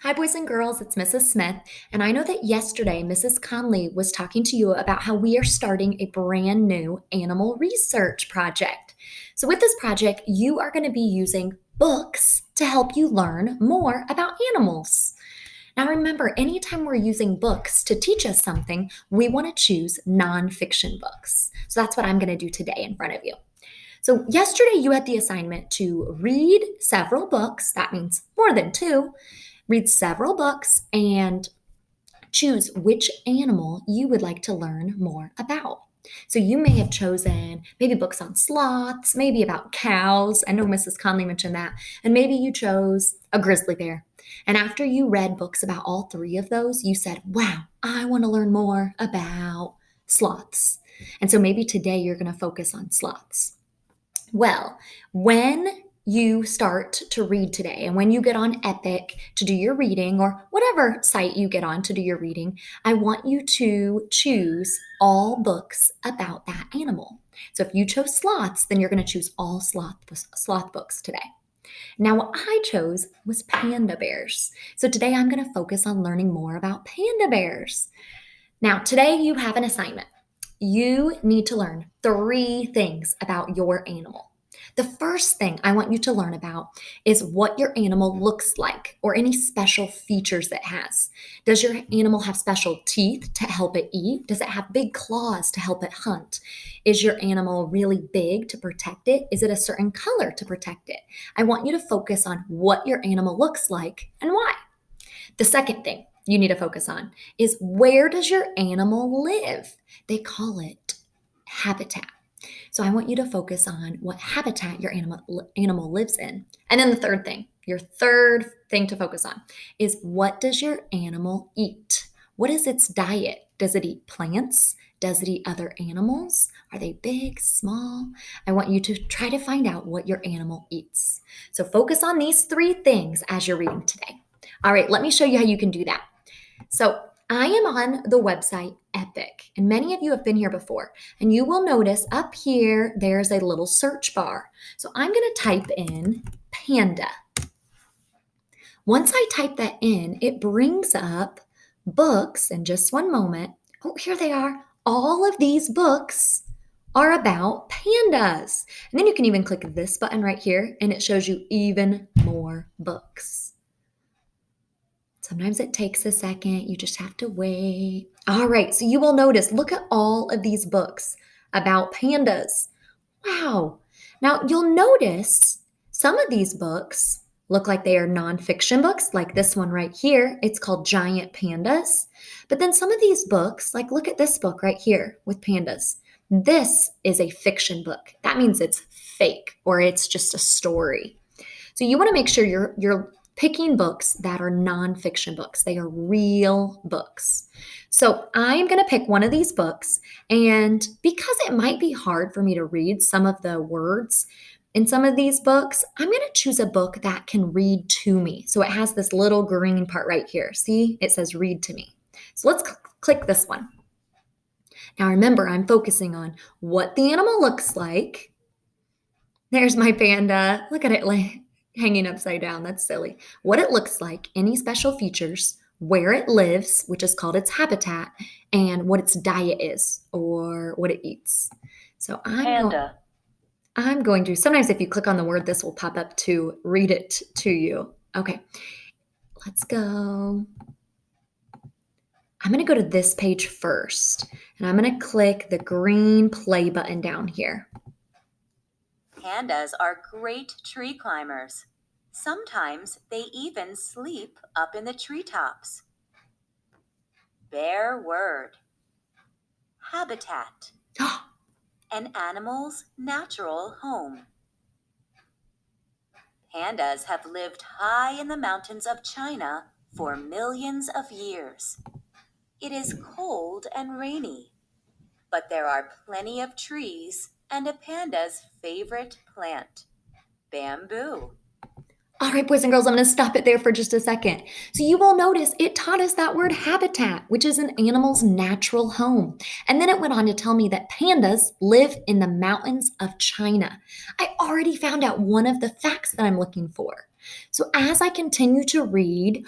Hi, boys and girls, it's Mrs. Smith, and I know that yesterday Mrs. Conley was talking to you about how we are starting a brand new animal research project. So, with this project, you are going to be using books to help you learn more about animals. Now, remember, anytime we're using books to teach us something, we want to choose nonfiction books. So, that's what I'm going to do today in front of you. So, yesterday you had the assignment to read several books, that means more than two, read several books and choose which animal you would like to learn more about. So you may have chosen maybe books on sloths, maybe about cows. I know Mrs. Conley mentioned that. And maybe you chose a grizzly bear. And after you read books about all three of those, you said, wow, I want to learn more about sloths. And so maybe today you're going to focus on sloths. Well, when you start to read today and when you get on Epic to do your reading or whatever site you get on to do your reading, I want you to choose all books about that animal. So if you chose sloths, then you're going to choose all sloth books today. Now, what I chose was panda bears. So today I'm going to focus on learning more about panda bears. Now, today you have an assignment. You need to learn three things about your animal. The first thing I want you to learn about is what your animal looks like or any special features it has. Does your animal have special teeth to help it eat? Does it have big claws to help it hunt? Is your animal really big to protect it? Is it a certain color to protect it? I want you to focus on what your animal looks like and why. The second thing you need to focus on is where does your animal live? They call it habitat. So I want you to focus on what habitat your animal lives in. And then the third thing, your third thing to focus on is what does your animal eat? What is its diet? Does it eat plants? Does it eat other animals? Are they big, small? I want you to try to find out what your animal eats. So focus on these three things as you're reading today. All right, let me show you how you can do that. So I am on the website Epic, and many of you have been here before, and you will notice up here there's a little search bar. So I'm going to type in panda. Once I type that in, it brings up books in just one moment. Oh, here they are. All of these books are about pandas. And then you can even click this button right here, and it shows you even more books. Sometimes it takes a second. You just have to wait. All right, so you will notice, look at all of these books about pandas. Wow. Now you'll notice some of these books look like they are nonfiction books, like this one right here. It's called Giant Pandas. But then some of these books, like look at this book right here with pandas. This is a fiction book. That means it's fake or it's just a story. So you want to make sure you're picking books that are nonfiction books. They are real books. So I'm going to pick one of these books, and because it might be hard for me to read some of the words in some of these books, I'm going to choose a book that can read to me. So it has this little green part right here. See, it says read to me. So let's click this one. Now remember, I'm focusing on what the animal looks like. There's my panda. Look at it hanging upside down. That's silly. What it looks like, any special features, where it lives, which is called its habitat, and what its diet is or what it eats. So I'm going to, sometimes if you click on the word, this will pop up to read it to you. Okay, let's go. I'm going to go to this page first, and I'm going to click the green play button down here. Pandas are great tree climbers. Sometimes they even sleep up in the treetops. Bear word. Habitat. An animal's natural home. Pandas have lived high in the mountains of China for millions of years. It is cold and rainy, but there are plenty of trees and a panda's favorite plant, bamboo. All right, boys and girls, I'm going to stop it there for just a second. So you will notice it taught us that word habitat, which is an animal's natural home. And then it went on to tell me that pandas live in the mountains of China. I already found out one of the facts that I'm looking for. So as I continue to read,